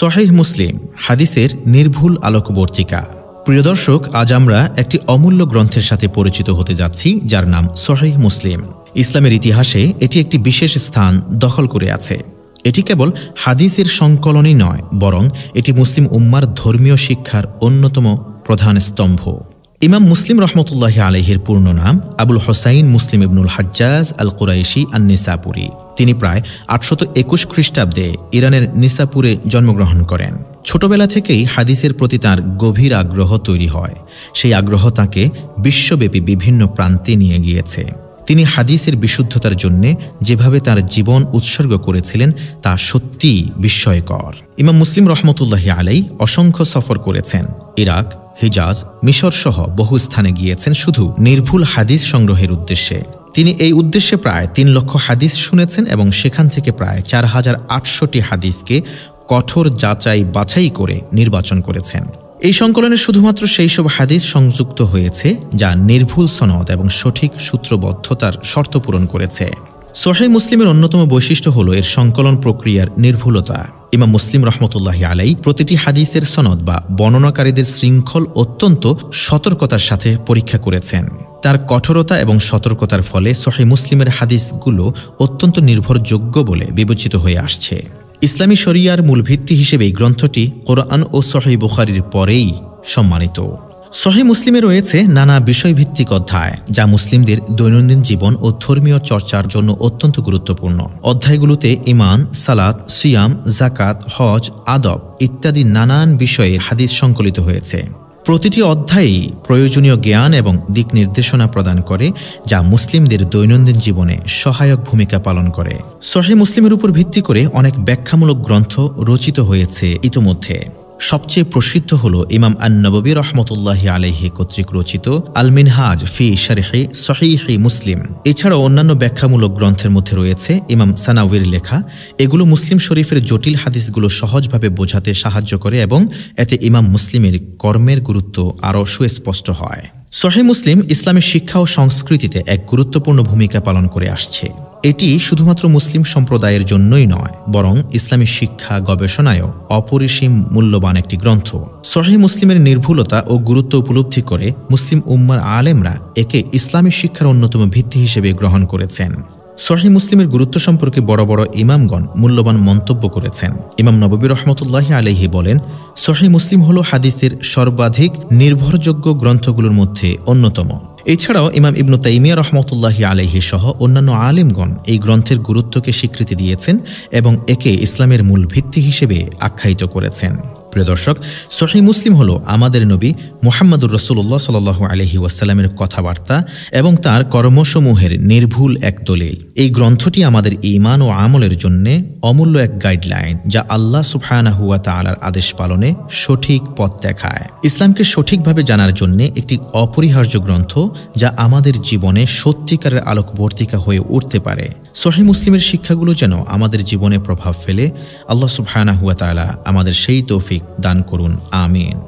সহিহ মুসলিম হাদিসের নির্ভুল আলোকবর্তিকা। প্রিয় দর্শক, আজ আমরা একটি অমূল্য গ্রন্থের সাথে পরিচিত হতে যাচ্ছি, যার নাম সহিহ মুসলিম। ইসলামের ইতিহাসে এটি একটি বিশেষ স্থান দখল করে আছে। এটি কেবল হাদিসের সংকলনই নয়, বরং এটি মুসলিম উম্মার ধর্মীয় শিক্ষার অন্যতম প্রধান স্তম্ভ। ইমাম মুসলিম রহমতুল্লাহি আলাইহির পূর্ণ নাম আবুল হোসাইন মুসলিম ইবনুল হাজ্জাজ আল কুরাইশি আন-নিসাপুরি। তিনি প্রায় 821 খ্রিস্টাব্দে ইরানের নিসাপুরে জন্মগ্রহণ করেন। ছোটবেলা থেকেই হাদিসের প্রতি তাঁর গভীর আগ্রহ তৈরি হয়। সেই আগ্রহ তাঁকে বিশ্বব্যাপী বিভিন্ন প্রান্তে নিয়ে গিয়েছে। তিনি হাদিসের বিশুদ্ধতার জন্য যেভাবে তার জীবন উৎসর্গ করেছিলেন তা সত্যিই বিস্ময়কর। ইমাম মুসলিম রহমতুল্লাহি আলাই অসংখ্য সফর করেছেন। ইরাক, হিজাজ, মিশর সহ বহু স্থানে গিয়েছেন শুধু নির্ভুল হাদিস সংগ্রহের উদ্দেশ্যে। তিনি এই উদ্দেশ্যে প্রায় 3 লক্ষ হাদিস শুনেছেন এবং সেখান থেকে প্রায় 4800টি হাদিসকে কঠোর যাচাই বাছাই করে নির্বাচন করেছেন। এই সংকলনে শুধুমাত্র সেই সব হাদিস সংযুক্ত হয়েছে যা নির্ভুল সনদ এবং সঠিক সূত্রবদ্ধতার শর্ত পূরণ করেছে। সহিহ মুসলিমের অন্যতম বৈশিষ্ট্য হল এর সংকলন প্রক্রিয়ার নির্ভুলতা। ইমাম মুসলিম রহমতুল্লাহি আলাই প্রতিটি হাদিসের সনদ বা বর্ণনাকারীদের শৃঙ্খল অত্যন্ত সতর্কতার সাথে পরীক্ষা করেছেন। তার কঠোরতা এবং সতর্কতার ফলে সহিহ মুসলিমের হাদিসগুলো অত্যন্ত নির্ভরযোগ্য বলে বিবেচিত হয়ে আসছে। ইসলামী শরিয়ার মূল ভিত্তি হিসেবে এই গ্রন্থটি কোরআন ও সহিহ বুখারীর পরেই সম্মানিত। সহিহ মুসলিমে রয়েছে নানা বিষয়ভিত্তিক অধ্যায়, যা মুসলিমদের দৈনন্দিন জীবন ও ধর্মীয় চর্চার জন্য অত্যন্ত গুরুত্বপূর্ণ। অধ্যায়গুলোতে ঈমান, সালাত, সিয়াম, যাকাত, হজ, আদব ইত্যাদি নানান বিষয়ে হাদিস সংকলিত হয়েছে। প্রতিটি অধ্যায়ই প্রয়োজনীয় জ্ঞান এবং দিক নির্দেশনা প্রদান করে, যা মুসলিমদের দৈনন্দিন জীবনে সহায়ক ভূমিকা পালন করে। সহিহ মুসলিমের উপর ভিত্তি করে অনেক ব্যাখ্যামূলক গ্রন্থ রচিত হয়েছে ইতোমধ্যে। সবচেয়ে প্রসিদ্ধ হল ইমাম আন-নববী রহমতুল্লাহি আলাইহি কর্তৃক রচিত আল মিনহাজ ফি শারহি সহিহ মুসলিম। এছাড়াও অন্যান্য ব্যাখ্যামূলক গ্রন্থের মধ্যে রয়েছে ইমাম সানাউয়ির লেখা। এগুলো মুসলিম শরীফের জটিল হাদিসগুলো সহজভাবে বোঝাতে সাহায্য করে এবং এতে ইমাম মুসলিমের কর্মের গুরুত্ব আরও সুস্পষ্ট হয়। সহিহ মুসলিম ইসলামী শিক্ষা ও সংস্কৃতিতে এক গুরুত্বপূর্ণ ভূমিকা পালন করে আসছে। এটি শুধুমাত্র মুসলিম সম্প্রদায়ের জন্যই নয়, বরং ইসলামী শিক্ষা গবেষণায়ও অপরিসীম মূল্যবান একটি গ্রন্থ। সহিহ মুসলিমের নির্ভুলতা ও গুরুত্ব উপলব্ধি করে মুসলিম উম্মার আলেমরা একে ইসলামী শিক্ষার অন্যতম ভিত্তি হিসেবে গ্রহণ করেছেন। সহিহ মুসলিমের গুরুত্ব সম্পর্কে বড় বড় ইমামগণ মূল্যবান মন্তব্য করেছেন। ইমাম নববী রহমতুল্লাহি আলাইহি বলেন, সহিহ মুসলিম হল হাদিসের সর্বাধিক নির্ভরযোগ্য গ্রন্থগুলোর মধ্যে অন্যতম। এছাড়াও ইমাম ইবনু তাইমিয়া রহমতুল্লাহি আলাইহি সহ অন্যান্য আলিমগণ এই গ্রন্থের গুরুত্বকে স্বীকৃতি দিয়েছেন এবং একে ইসলামের মূল ভিত্তি হিসেবে আখ্যায়িত করেছেন। প্রিয় দর্শক, সহিহ মুসলিম হল আমাদের নবী মুহাম্মদুর রাসূলুল্লাহ সাল্লাল্লাহু আলাইহি ওয়াসাল্লামের কথাবার্তা এবং তার কর্মসমূহের নির্ভুল এক দলিল। এই গ্রন্থটি আমাদের ঈমান ও আমলের জন্য অমূল্য এক গাইডলাইন, যা আল্লাহ সুবহানাহু ওয়া তাআলার আদেশ পালনে সঠিক পথ দেখায়। ইসলামকে সঠিকভাবে জানার জন্য একটি অপরিহার্য গ্রন্থ, যা আমাদের জীবনে সত্যিকারের আলোকবর্তিকা হয়ে উঠতে পারে। সহিহ মুসলিমের শিক্ষাগুলো যেন আমাদের জীবনে প্রভাব ফেলে। আল্লাহ সুবহানাহু ওয়া তাআলা আমাদের সেই তৌফিক দান করুন। আমিন।